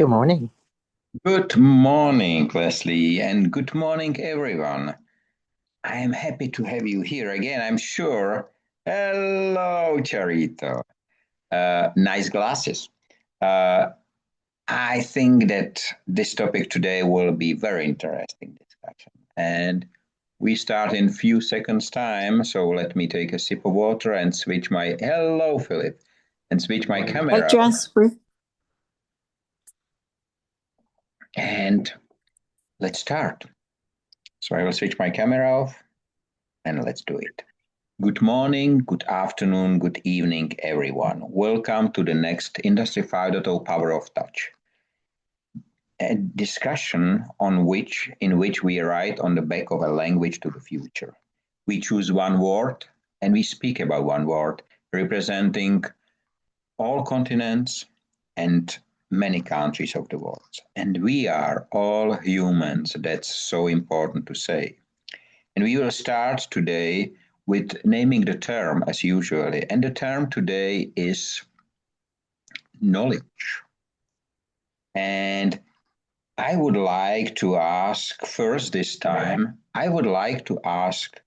Good morning. Good morning, Leslie, and good morning, everyone. I am happy to have you here again, I'm sure. Hello, Charito. Nice glasses. Uh, I think that this topic today will be very interesting discussion. And we start in few seconds time, so let me take a sip of water and switch my hello, Philip, and switch my Hi, camera. Jasper. And let's start. So I will switch my camera off and let's do it. Good morning, good afternoon, good evening, everyone. Welcome to the next Industry 5.0 Power of Touch, a discussion in which we write on the back of a language to the future. We choose one word and we speak about one word, representing all continents and many countries of the world. And we are all humans. That's so important to say. And we will start today with naming the term as usually. And the term today is knowledge. And I would like to ask first this time, I would like to ask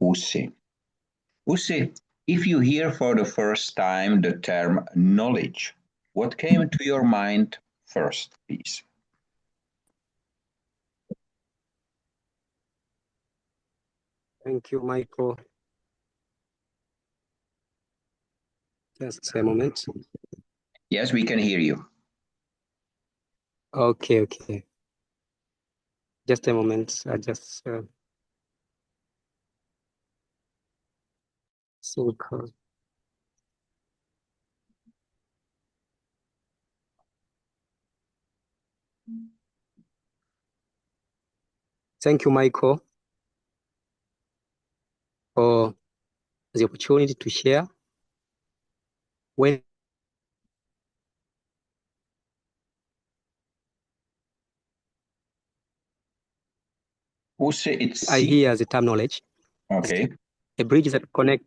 Usi. Usi, if you hear for the first time the term knowledge, what came to your mind first, please? Thank you, Michael. Just a moment. Yes, we can hear you. Okay. Just a moment. I just so thank you, Michael, for the opportunity to share. When Usi, it's I hear the term knowledge, okay. a bridge that connect.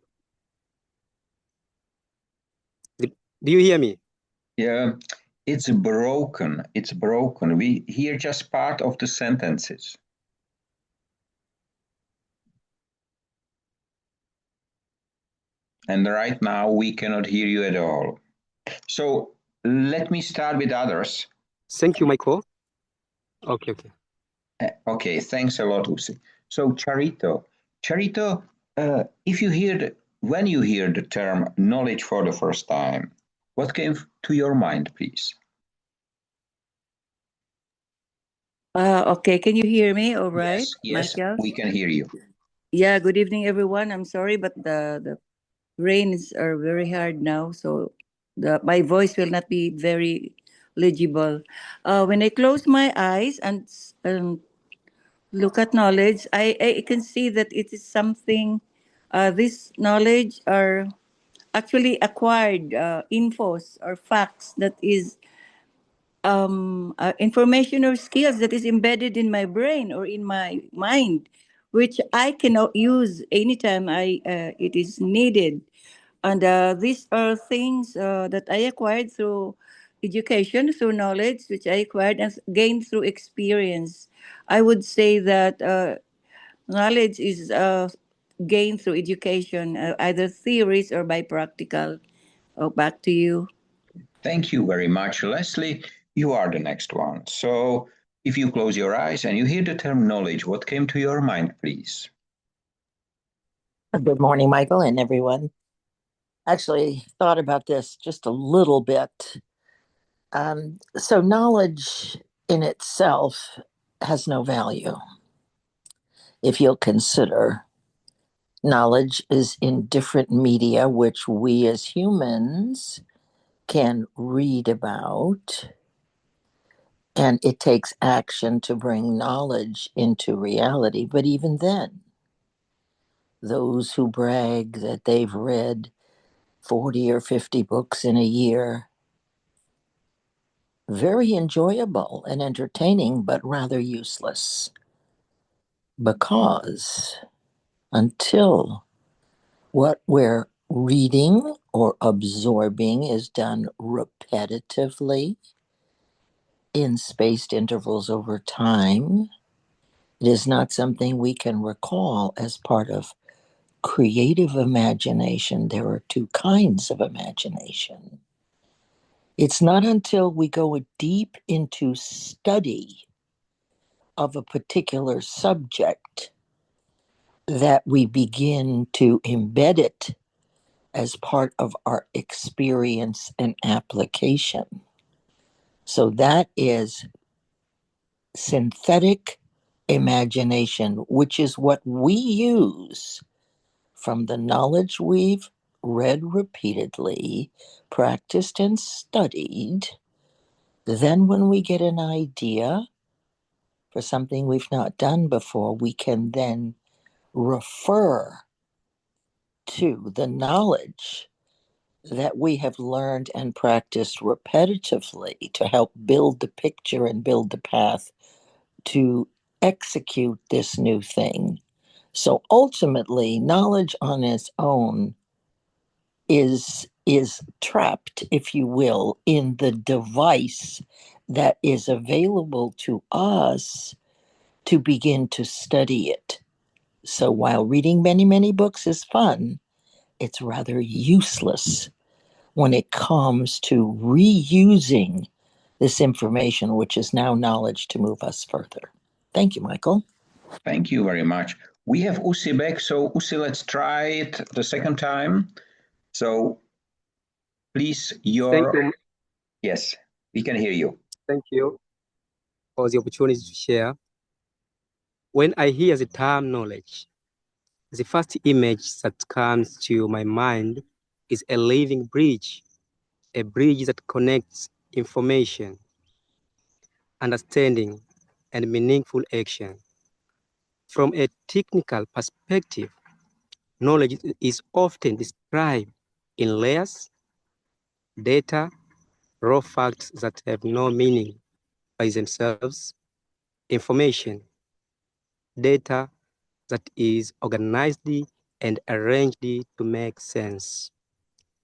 Do you hear me? Yeah, it's broken. It's broken. We hear just part of the sentences. And right now we cannot hear you at all. So let me start with others. Thank you, Michael. Okay. Okay, thanks a lot, Usi. So Charito, if you when you hear the term knowledge for the first time, what came to your mind, please? Okay, can you hear me all right, Yes, Michael? we can hear you. Yeah, good evening, everyone. I'm sorry, but the rains are very hard now, so my voice will not be very legible. When I close my eyes and look at knowledge, I can see that it is something, this knowledge are actually acquired infos or facts that is information or skills that is embedded in my brain or in my mind, which I cannot use anytime it is needed. And these are things that I acquired through education, through knowledge, which I acquired and gained through experience. I would say that knowledge is gained through education, either theories or by practical. Oh, back to you. Thank you very much, Leslie. You are the next one. So if you close your eyes and you hear the term knowledge, what came to your mind, please? Good morning, Michael, and everyone. Actually, thought about this just a little bit. So, knowledge in itself has no value. If you'll consider, knowledge is in different media, which we as humans can read about, and it takes action to bring knowledge into reality. But even then, those who brag that they've read 40 or 50 books in a year, very enjoyable and entertaining, but rather useless. Because until what we're reading or absorbing is done repetitively in spaced intervals over time. It is not something we can recall as part of creative imagination. There are two kinds of imagination. It's not until we go deep into study of a particular subject that we begin to embed it as part of our experience and application. So that is synthetic imagination, which is what we use from the knowledge we've read repeatedly, practiced, and studied. Then, when we get an idea for something we've not done before, we can then refer to the knowledge that we have learned and practiced repetitively to help build the picture and build the path to execute this new thing. So ultimately, knowledge on its own is trapped, if you will, in the device that is available to us to begin to study it. So while reading many, many books is fun, it's rather useless when it comes to reusing this information, which is now knowledge, to move us further. Thank you, Michael. Thank you very much. We have Usi back, so Usi, let's try it the second time. So please, Thank you. Yes, we can hear you. Thank you for the opportunity to share. When I hear the term knowledge, the first image that comes to my mind is a living bridge, a bridge that connects information, understanding, and meaningful action. From a technical perspective, knowledge is often described in layers, data, raw facts that have no meaning by themselves, information, data that is organized and arranged to make sense.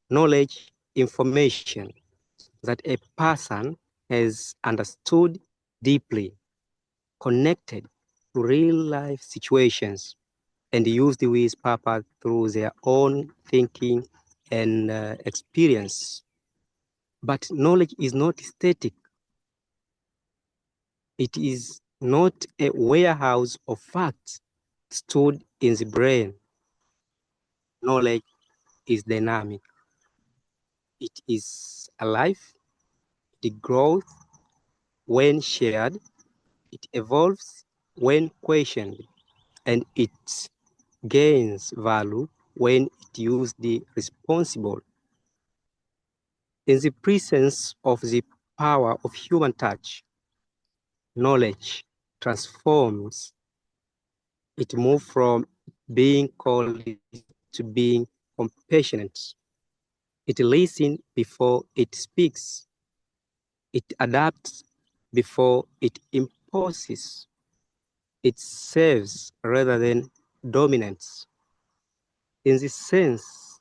Knowledge, information that a person has understood deeply, connected to real life situations, and used with purpose through their own thinking and experience. But knowledge is not static. It is not a warehouse of facts stored in the brain. Knowledge is dynamic. It is alive. It grows when shared. It evolves when questioned, and it gains value when it used responsibly. In the presence of the power of human touch, knowledge transforms. It moves from being cold to being compassionate. It listens before it speaks. It adapts before it imposes. It serves rather than dominates. In this sense,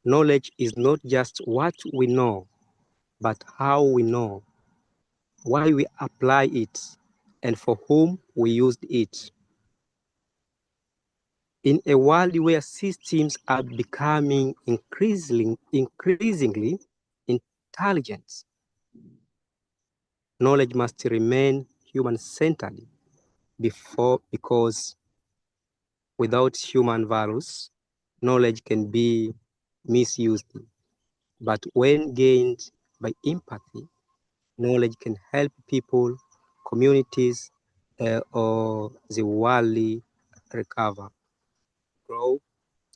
knowledge is not just what we know, but how we know, why we apply it, and for whom we used it. In a world where systems are becoming increasingly intelligent, knowledge must remain human-centered because without human values, knowledge can be misused. But when gained by empathy, knowledge can help people, communities, or the world recover, grow,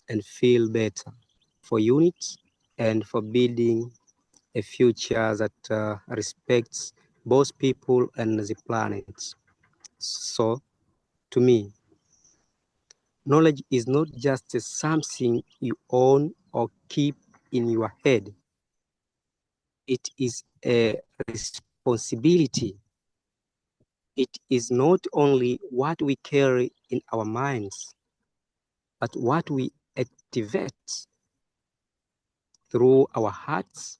and feel better for units and for building a future that respects both people and the planet. So, to me, knowledge is not just something you own or keep in your head. It is a responsibility. It is not only what we carry in our minds, but what we activate through our hearts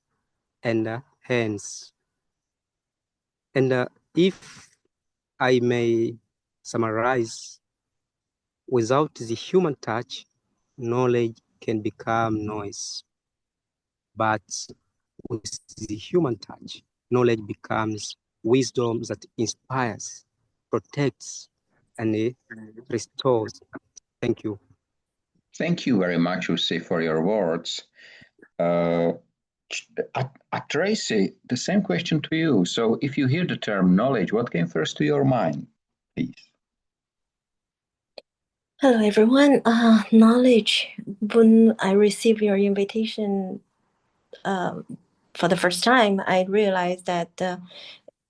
and hands. And if I may summarize, without the human touch, knowledge can become noise. But with the human touch, knowledge becomes wisdom that inspires, protects, and restores. Thank you. Thank you very much, Husain, for your words. Tracy, the same question to you. So if you hear the term knowledge, what came first to your mind, please? Hello, everyone. Knowledge. When I received your invitation for the first time, I realized that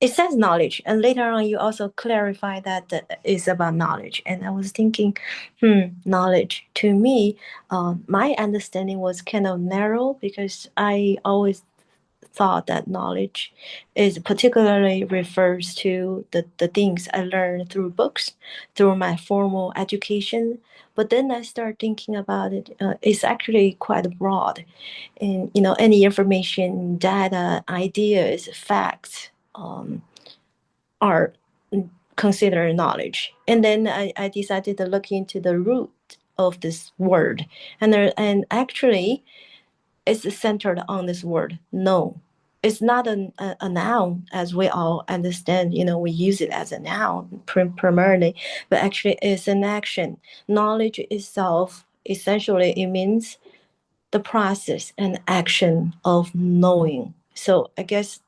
it says knowledge, and later on, you also clarify that it's about knowledge. And I was thinking, knowledge. To me, my understanding was kind of narrow because I always thought that knowledge is particularly refers to the things I learned through books, through my formal education. But then I start thinking about it. It's actually quite broad, and any information, data, ideas, facts are considered knowledge. And then I decided to look into the root of this word, and actually it's centered on this word know. It's not a noun as we all understand. We use it as a noun primarily, but actually it's an action. Knowledge itself, essentially, it means the process and action of knowing. So I guess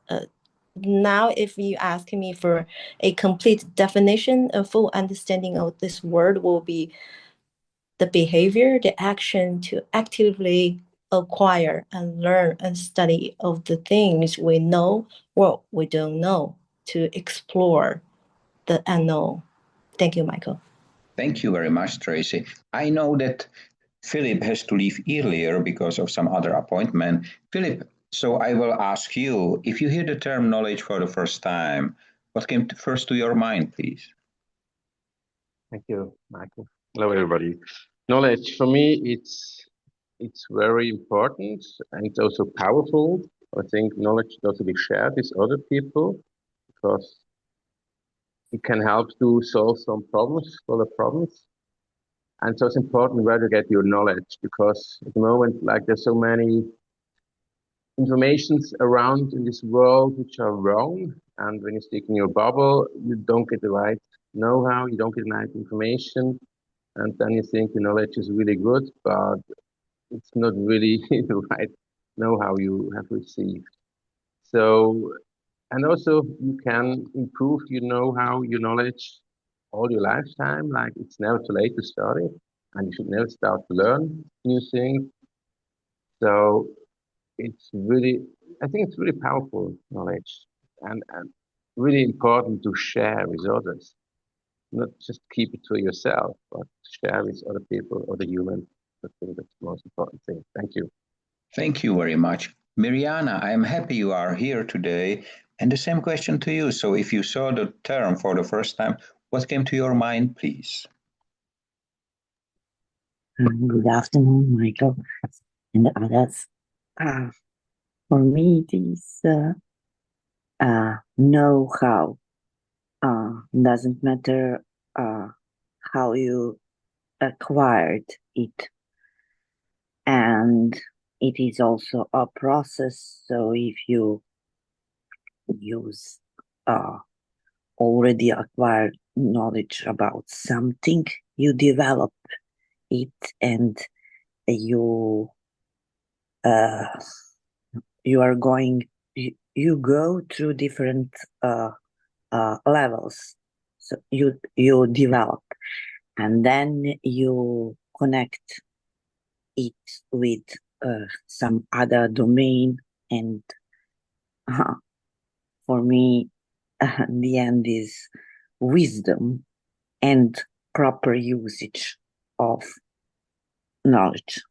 now if you ask me for a complete definition, a full understanding of this word will be the behavior, the action to actively acquire and learn and study of the things we know or we don't know, to explore the unknown. Thank you, Michael. Thank you very much, Tracy. I know that Philip has to leave earlier because of some other appointment. Philip, so I will ask you, if you hear the term knowledge for the first time, what came first to your mind, please? Thank you, Michael. Hello, everybody. Knowledge for me, it's very important and it's also powerful. I think knowledge should also be shared with other people because it can help to solve some problems, other problems. And so it's important where to get your knowledge because at the moment, like there's so many informations around in this world which are wrong. And when you stick in your bubble, you don't get the right know-how, you don't get the right information. And then you think the knowledge is really good, but it's not really the right know-how you have received. So, and also you can improve your know-how, your knowledge all your lifetime. Like it's never too late to study and you should never start to learn new things. So it's really, I think it's really powerful knowledge and really important to share with others. Not just keep it to yourself, but share with other people, other humans. I think that's the most important thing. Thank you. Thank you very much. Miriana, I'm happy you are here today. And the same question to you. So if you saw the term for the first time, what came to your mind, please? Good afternoon, Michael and others. For me, it is know-how. Doesn't matter how you acquired it, and it is also a process. So if you use already acquired knowledge about something, you develop it, and you are going. You go through different levels. So you develop, and then you connect it with some other domain, and for me, the end is wisdom and proper usage of knowledge.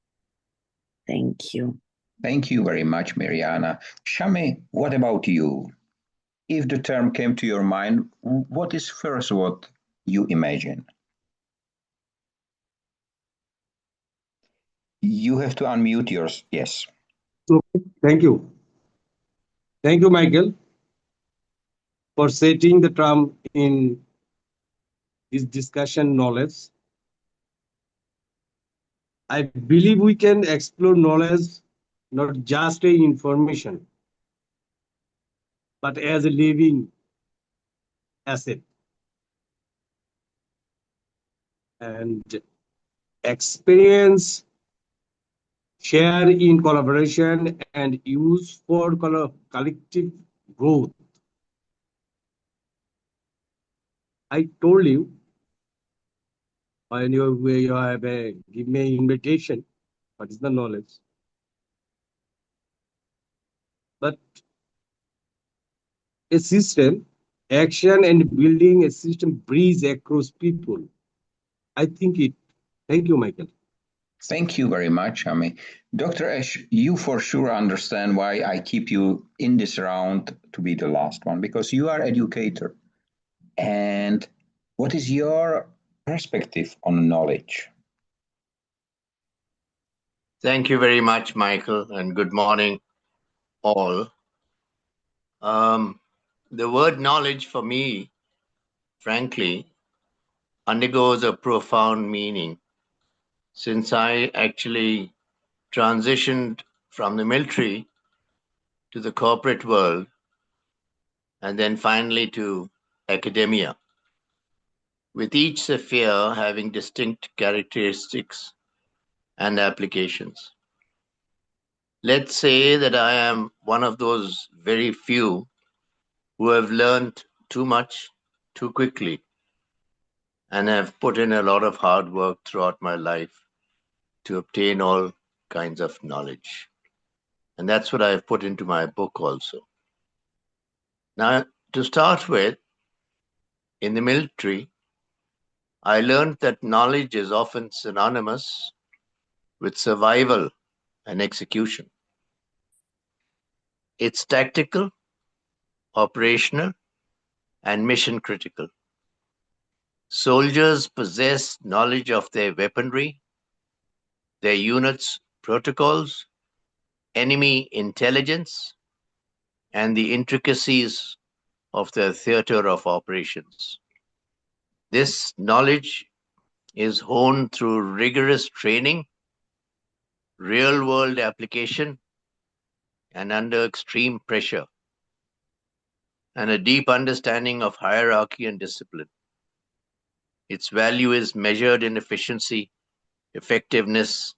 Thank you. Thank you very much, Miriana. Shami, what about you? If the term came to your mind, what is first what you imagine? You have to unmute yours. Yes. Okay, thank you. Thank you, Michael. for setting the term in this discussion knowledge. I believe we can explore knowledge not just a information, but as a living asset. And experience, share in collaboration, and use for collective growth. I told you when you have give me an invitation, what is the knowledge? But a system, action and building a system breeze across people. I think it. Thank you, Michael. Thank you very much, Ami. Dr. Ash, you for sure understand why I keep you in this round to be the last one, because you are educator. And what is your perspective on knowledge? Thank you very much, Michael, and good morning, all. The word knowledge for me, frankly, undergoes a profound meaning since I actually transitioned from the military to the corporate world and then finally to academia, with each sphere having distinct characteristics and applications. Let's say that I am one of those very few who have learned too much too quickly and have put in a lot of hard work throughout my life to obtain all kinds of knowledge. And that's what I've put into my book also. Now, to start with, in the military, I learned that knowledge is often synonymous with survival and execution. It's tactical, operational, and mission critical. Soldiers possess knowledge of their weaponry, their units' protocols, enemy intelligence, and the intricacies of their theater of operations. This knowledge is honed through rigorous training, real-world application, and under extreme pressure, and a deep understanding of hierarchy and discipline. Its value is measured in efficiency, effectiveness,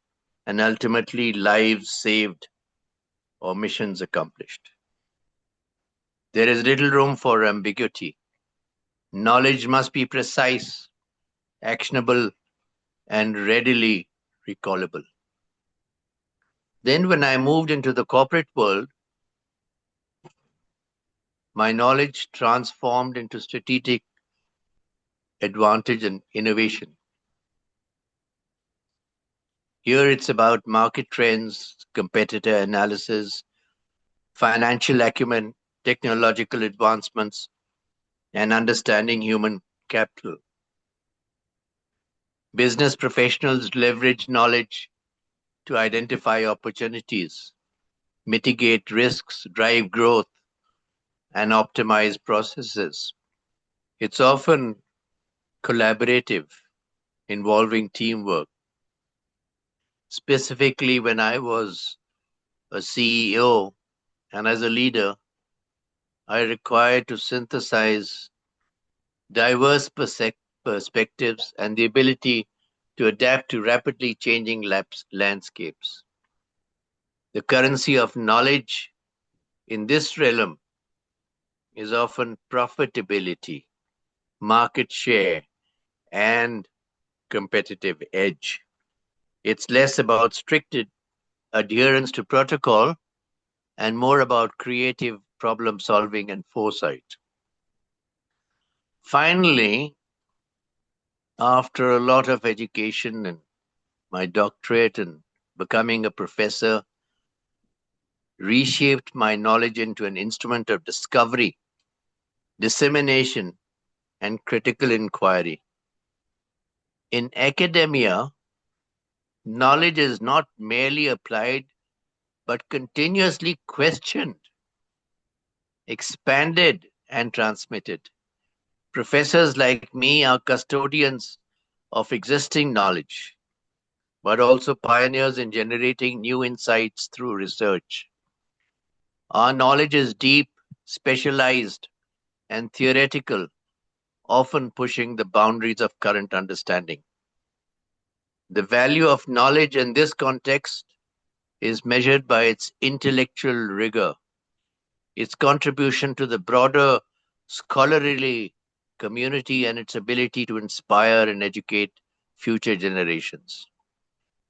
and ultimately lives saved or missions accomplished. There is little room for ambiguity. Knowledge must be precise, actionable, and readily recallable. Then when I moved into the corporate world, my knowledge transformed into strategic advantage and innovation. Here it's about market trends, competitor analysis, financial acumen, technological advancements, and understanding human capital. Business professionals leverage knowledge to identify opportunities, mitigate risks, drive growth, and optimize processes. It's often collaborative, involving teamwork. Specifically, when I was a CEO and as a leader, I required to synthesize diverse perspectives and the ability to adapt to rapidly changing landscapes. The currency of knowledge in this realm is often profitability, market share, and competitive edge. It's less about strict adherence to protocol and more about creative problem solving and foresight. Finally, after a lot of education and my doctorate and becoming a professor, reshaped my knowledge into an instrument of discovery, dissemination, and critical inquiry. In academia, knowledge is not merely applied, but continuously questioned, expanded, and transmitted. Professors like me are custodians of existing knowledge, but also pioneers in generating new insights through research. Our knowledge is deep, specialized, and theoretical, often pushing the boundaries of current understanding. The value of knowledge in this context is measured by its intellectual rigor, its contribution to the broader scholarly community, and its ability to inspire and educate future generations.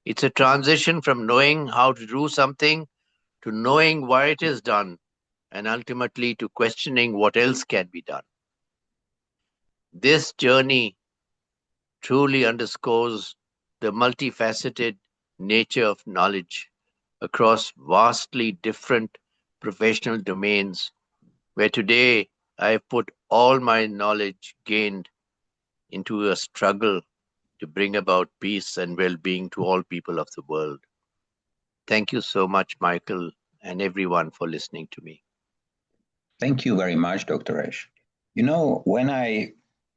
It's a transition from knowing how to do something to knowing why it is done, and ultimately to questioning what else can be done. This journey truly underscores the multifaceted nature of knowledge across vastly different professional domains, where today I have put all my knowledge gained into a struggle to bring about peace and well-being to all people of the world. Thank you so much, Michael, and everyone for listening to me. Thank you very much, Dr. Ash. You know, when I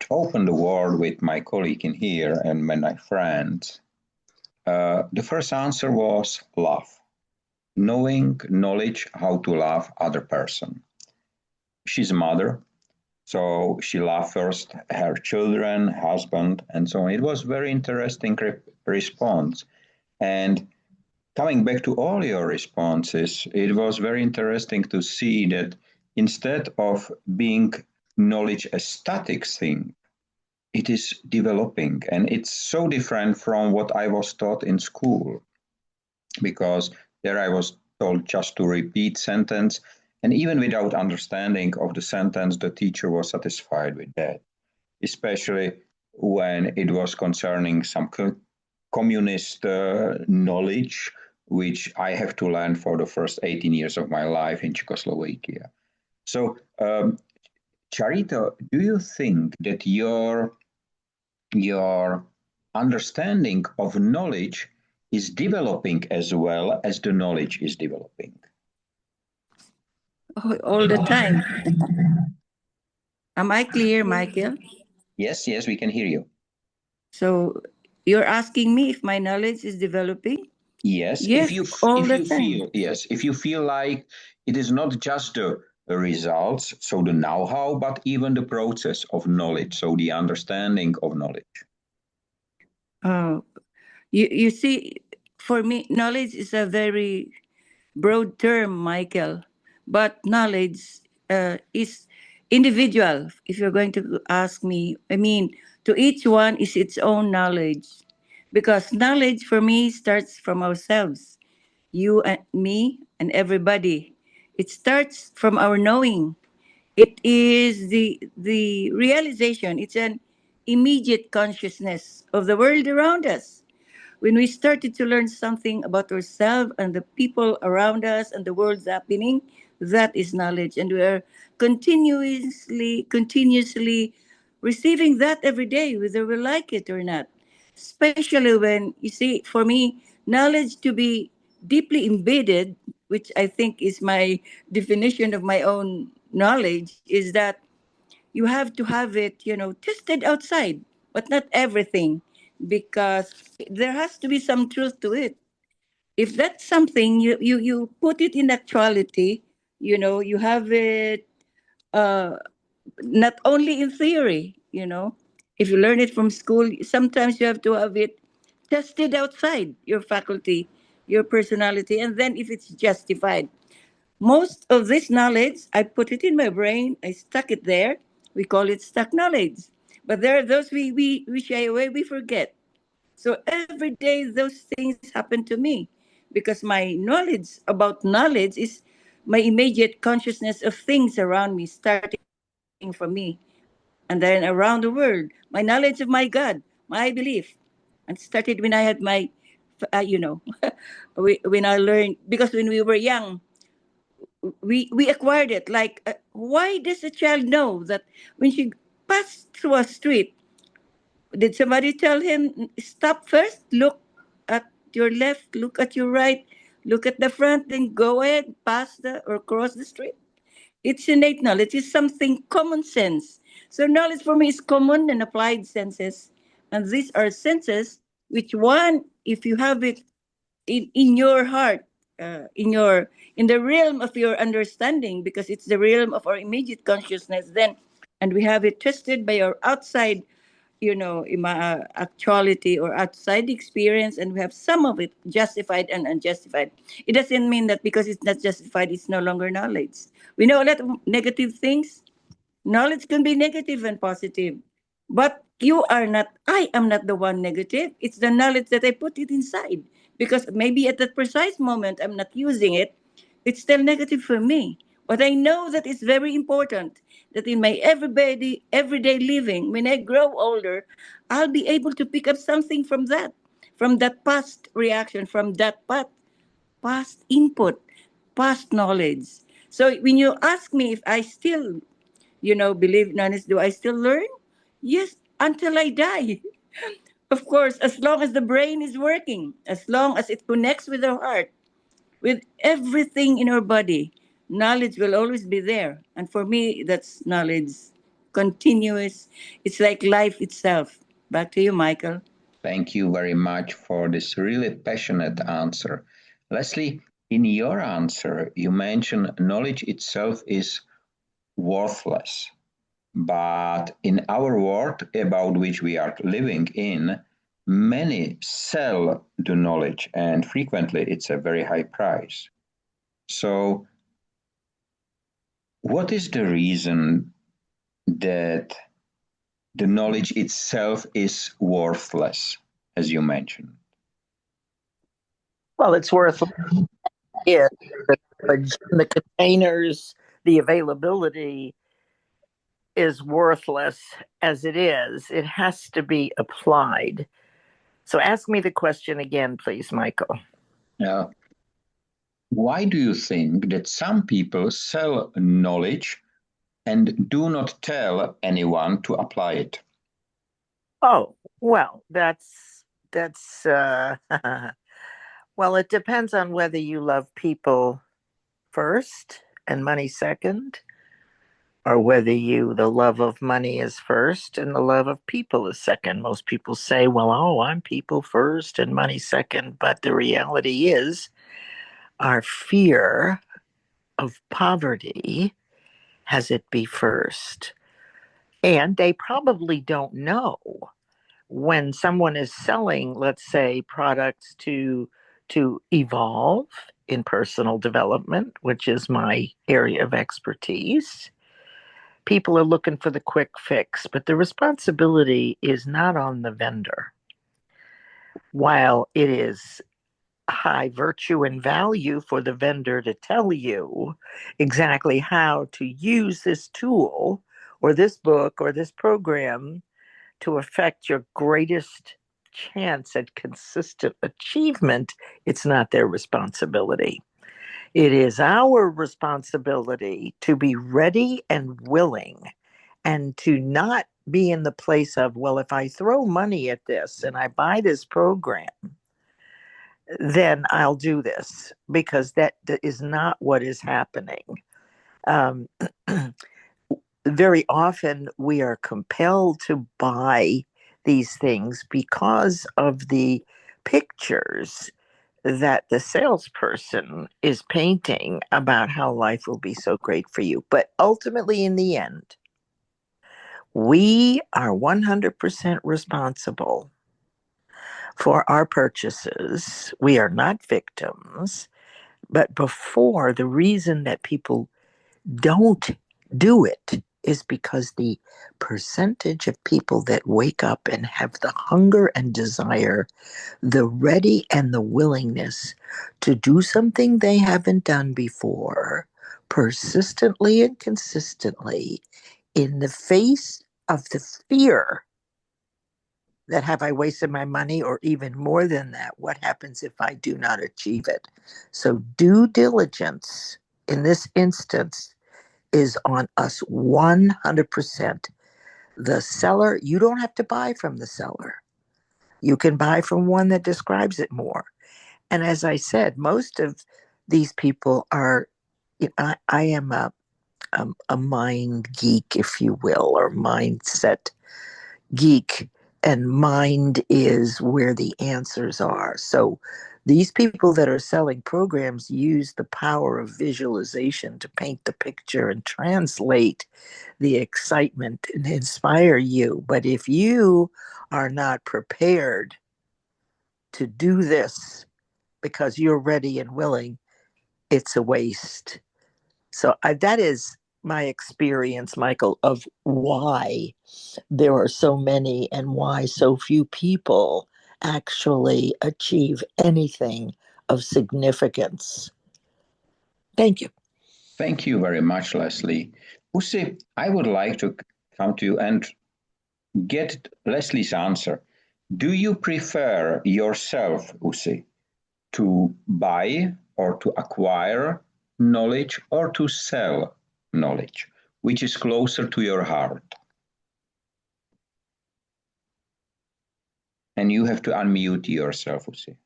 opened the word with my colleague in here and my friends, the first answer was love. Knowing, knowledge, how to love other person. She's a mother, so she loved first her children, husband, and so on. It was very interesting response. And coming back to all your responses, it was very interesting to see that instead of being knowledge a static thing, it is developing. And it's so different from what I was taught in school, because there I was told just to repeat sentence. And even without understanding of the sentence, the teacher was satisfied with that, especially when it was concerning some communist knowledge, which I have to learn for the first 18 years of my life in Czechoslovakia. So, Charito, do you think that your understanding of knowledge is developing as well as the knowledge is developing? All the time. Am I clear, Michael? Yes, we can hear you. So you're asking me if my knowledge is developing? Yes, Yes, all the time. if you feel like it is not just the results, so the know-how, but even the process of knowledge, so the understanding of knowledge. You see, for me, knowledge is a very broad term, Michael, but knowledge is individual. If you're going to ask me, I mean, to each one is its own knowledge, because knowledge for me starts from ourselves, you and me and everybody. It starts from our knowing. It is the realization. It's an immediate consciousness of the world around us. When we started to learn something about ourselves and the people around us and the world's happening, that is knowledge. And we are continuously receiving that every day, whether we like it or not. Especially when, you see, for me, knowledge to be deeply embedded, which I think is my definition of my own knowledge, is that you have to have it, tested outside, but not everything, because there has to be some truth to it. If that's something you put it in actuality, you have it uh, not only in theory, if you learn it from school, sometimes you have to have it tested outside your faculty, your personality, and then if it's justified. Most of this knowledge, I put it in my brain, I stuck it there. We call it stuck knowledge. But there are those we shy away, we forget. So every day those things happen to me, because my knowledge about knowledge is my immediate consciousness of things around me, starting from me, and then around the world. My knowledge of my God, my belief. And started when I had my, when I learned, because when we were young, we acquired it. Like, why does a child know that when she passed through a street, did somebody tell him, stop first, look at your left, look at your right, look at the front, then go ahead, pass the or cross the street? It's innate knowledge. It's something common sense. So knowledge for me is common and applied senses. And these are senses which one, if you have it in your heart, in the realm of your understanding, because it's the realm of our immediate consciousness, then, and we have it tested by our outside, actuality or outside experience, and we have some of it justified and unjustified. It doesn't mean that because it's not justified, it's no longer knowledge. We know a lot of negative things. Knowledge can be negative and positive. But I am not the one negative. It's the knowledge that I put it inside. Because maybe at that precise moment I'm not using it, it's still negative for me. But I know that it's very important that in my everyday living, when I grow older, I'll be able to pick up something from that past reaction, from that past input, past knowledge. So when you ask me if I still believe knowledge, do I still learn? Yes, until I die. Of course, as long as the brain is working, as long as it connects with our heart, with everything in our body, knowledge will always be there. And for me, that's knowledge, continuous. It's like life itself. Back to you, Michael. Thank you very much for this really passionate answer. Leslie, in your answer, you mentioned knowledge itself is worthless. But in our world about which we are living in, many sell the knowledge, and frequently it's a very high price. So, what is the reason that the knowledge itself is worthless, as you mentioned? Well, it's worth it. The containers, the availability is worthless as it is. It has to be applied. So ask me the question again, please, Michael. Why do you think that some people sell knowledge and do not tell anyone to apply it? Oh, well, that's well, it depends on whether you love people first and money second, or whether the love of money is first and the love of people is second. Most people say, well, I'm people first and money second. But the reality is, our fear of poverty has it be first. And they probably don't know when someone is selling, let's say, products to evolve in personal development, which is my area of expertise. People are looking for the quick fix, but the responsibility is not on the vendor. While it is high virtue and value for the vendor to tell you exactly how to use this tool or this book or this program to affect your greatest chance at consistent achievement, it's not their responsibility. It is our responsibility to be ready and willing and to not be in the place of, well, if I throw money at this and I buy this program, then I'll do this, because that is not what is happening. Very often we are compelled to buy these things because of the pictures that the salesperson is painting about how life will be so great for you. But ultimately, in the end, we are 100% responsible for our purchases. We are not victims. But before, the reason that people don't do it is because the percentage of people that wake up and have the hunger and desire, the ready and the willingness to do something they haven't done before, persistently and consistently, in the face of the fear that have I wasted my money, or even more than that, what happens if I do not achieve it? So due diligence in this instance is on us 100%. The seller, you don't have to buy from the seller. You can buy from one that describes it more. And as I said, most of these people are, I am a mind geek, if you will, or mindset geek, and mind is where the answers are. So these people that are selling programs use the power of visualization to paint the picture and translate the excitement and inspire you. But if you are not prepared to do this because you're ready and willing, it's a waste. So that is my experience, Michael, of why there are so many and why so few people actually achieve anything of significance. Thank you. Thank you very much, Leslie. Usi, I would like to come to you and get Leslie's answer. Do you prefer yourself, Usi, to buy or to acquire knowledge or to sell knowledge? Which is closer to your heart? And you have to unmute yourself, Usi.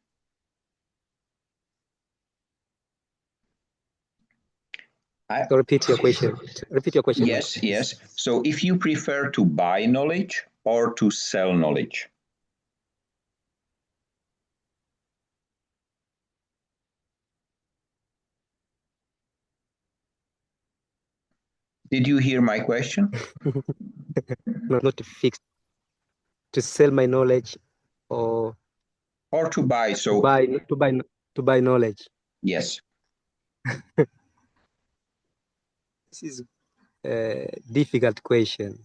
So repeat your question. Repeat your question. Yes, yes. So if you prefer to buy knowledge or to sell knowledge? Did you hear my question? No, not to fix. To sell my knowledge or to buy. So to buy knowledge. Yes. This is a difficult question.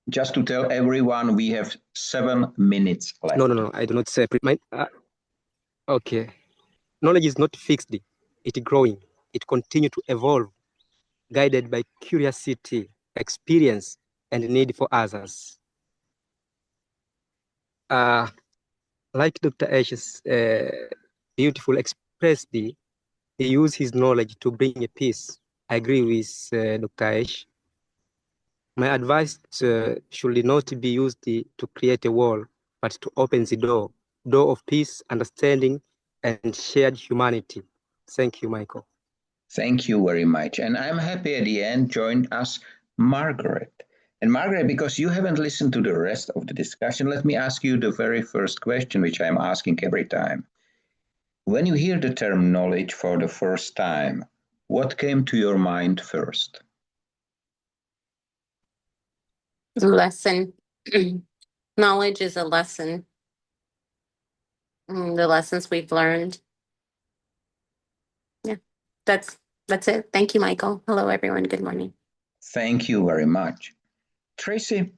Just to tell everyone, we have 7 minutes left. No, I do not separate my. Okay, knowledge is not fixed; it's growing. It continues to evolve, guided by curiosity, experience, and need for others. Like Dr. Ash's beautiful expressed, he used his knowledge to bring a peace. I agree with Dr. Ash. My advice should not be used to create a wall, but to open the door of peace, understanding, and shared humanity. Thank you, Michael. Thank you very much. And I'm happy at the end joined us Margaret. And Margaret, because you haven't listened to the rest of the discussion, let me ask you the very first question, which I'm asking every time. When you hear the term knowledge for the first time, what came to your mind first? Lesson. Knowledge is a lesson. The lessons we've learned. Yeah, that's it. Thank you, Michael. Hello, everyone. Good morning. Thank you very much. Tracy,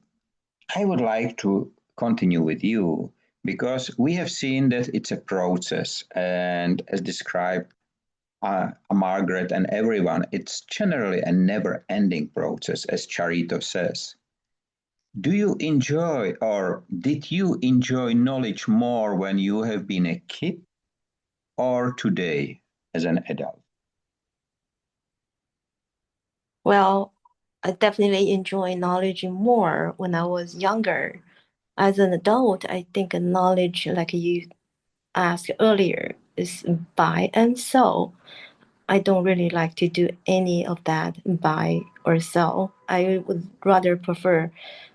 I would like to continue with you because we have seen that it's a process, and as described Margaret and everyone, it's generally a never-ending process, as Charito says. Do you enjoy, or did you enjoy knowledge more when you have been a kid or today as an adult? Well, I definitely enjoy knowledge more when I was younger. As an adult, I think knowledge, like you asked earlier, is buy and sell. I don't really like to do any of that, buy or sell. I would rather prefer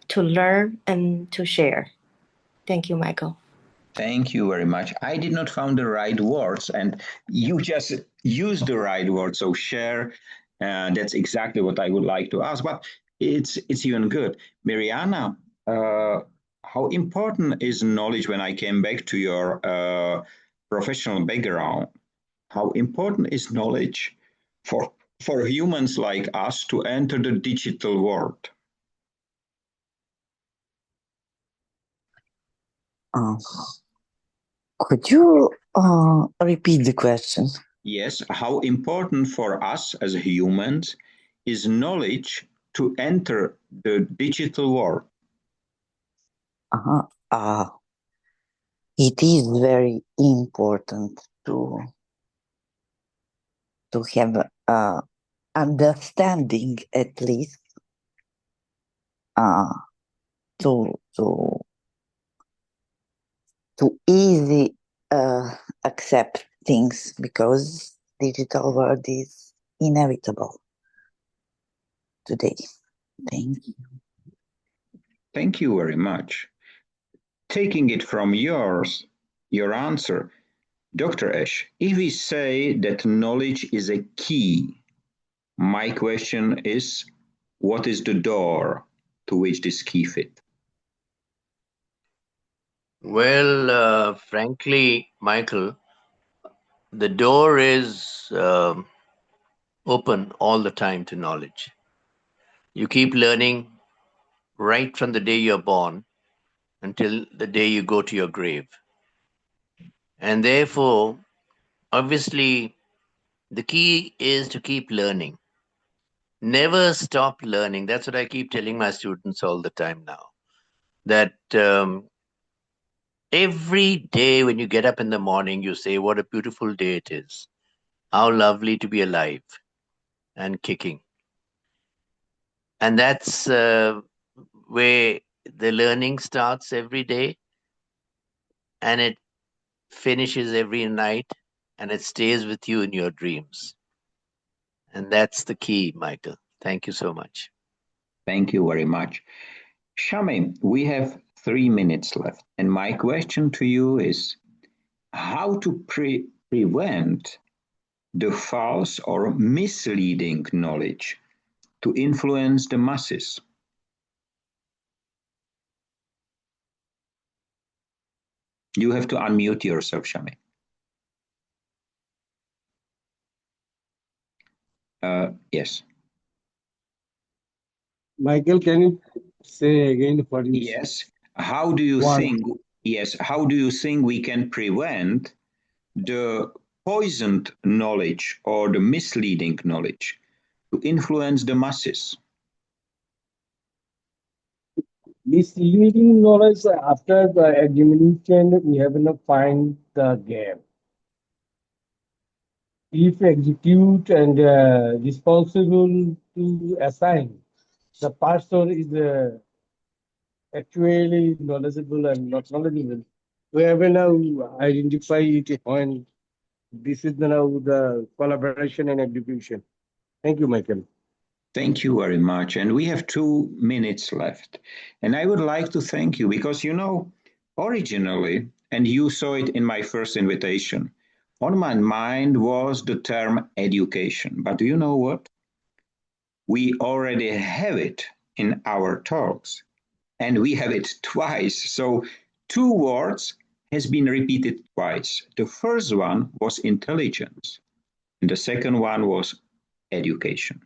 to learn and to share. Thank you, Michael. Thank you very much. I did not find the right words, and you just used the right word. So share, that's exactly what I would like to ask. But it's even good. Mariana, how important is knowledge when I came back to your professional background? How important is knowledge for humans like us to enter the digital world? Could you repeat the question? Yes, how important for us as humans is knowledge to enter the digital world? It is very important to have understanding, at least, to to easy accept things because digital world is inevitable today. Thank you. Thank you very much. Taking it from your answer, Dr. Ash, if we say that knowledge is a key, my question is, what is the door to which this key fit? Well, frankly, Michael, the door is open all the time to knowledge. You keep learning right from the day you're born until the day you go to your grave. And therefore, obviously, the key is to keep learning. Never stop learning. That's what I keep telling my students all the time now. That every day when you get up in the morning, you say, what a beautiful day it is. How lovely to be alive and kicking. And that's where the learning starts every day, and it finishes every night, and it stays with you in your dreams. And that's the key, Michael. Thank you so much. Thank you very much. Shami, we have 3 minutes left. And my question to you is how to prevent the false or misleading knowledge to influence the masses? You have to unmute yourself, Shami. Yes. Michael, can you say again what you Yes. How do you think? Yes. How do you think we can prevent the poisoned knowledge or the misleading knowledge to influence the masses? misleading knowledge after the examination? We have to find the gap. If execute and responsible to assign, the person is actually knowledgeable and not knowledgeable. We have now identify it when this is now the collaboration and execution. Thank you, Michael. Thank you very much. And we have 2 minutes left. And I would like to thank you because, originally, and you saw it in my first invitation, on my mind was the term education. But do you know what? We already have it in our talks, and we have it twice. So 2 words has been repeated twice. The first one was intelligence, and the second one was education.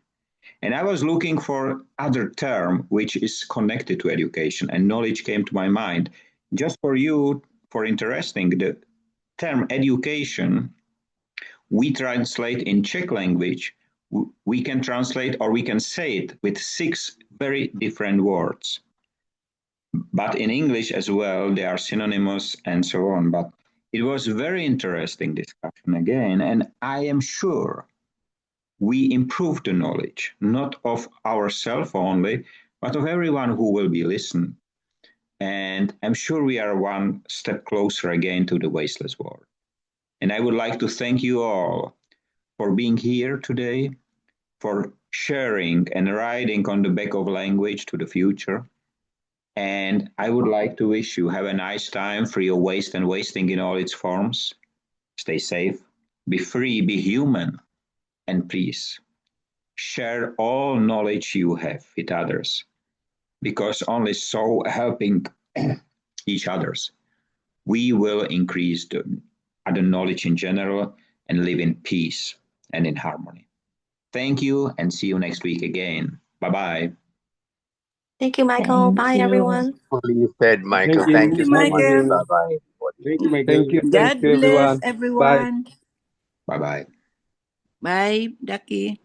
And I was looking for other term which is connected to education, and knowledge came to my mind. Just for you, for interesting, the term education, we translate in Czech language, we can translate or we can say it with 6 very different words. But in English as well, they are synonymous and so on. But it was very interesting discussion again, and I am sure we improve the knowledge, not of ourselves only, but of everyone who will be listened. And I'm sure we are one step closer again to the wasteless world. And I would like to thank you all for being here today, for sharing and riding on the back of language to the future. And I would like to wish you have a nice time, free of waste and wasting in all its forms. Stay safe, be free, be human, and please share all knowledge you have with others, because only so helping each others, we will increase the other knowledge in general and live in peace and in harmony. Thank you and see you next week again. Bye-bye. Thank you, Michael. Bye, everyone. Fully said, Michael. Thank you so much. Michael. Bye-bye. Thank you, Michael. Thank you. God Thank you, bless everyone. Bye. everyone. Bye-bye. Bye, Ducky.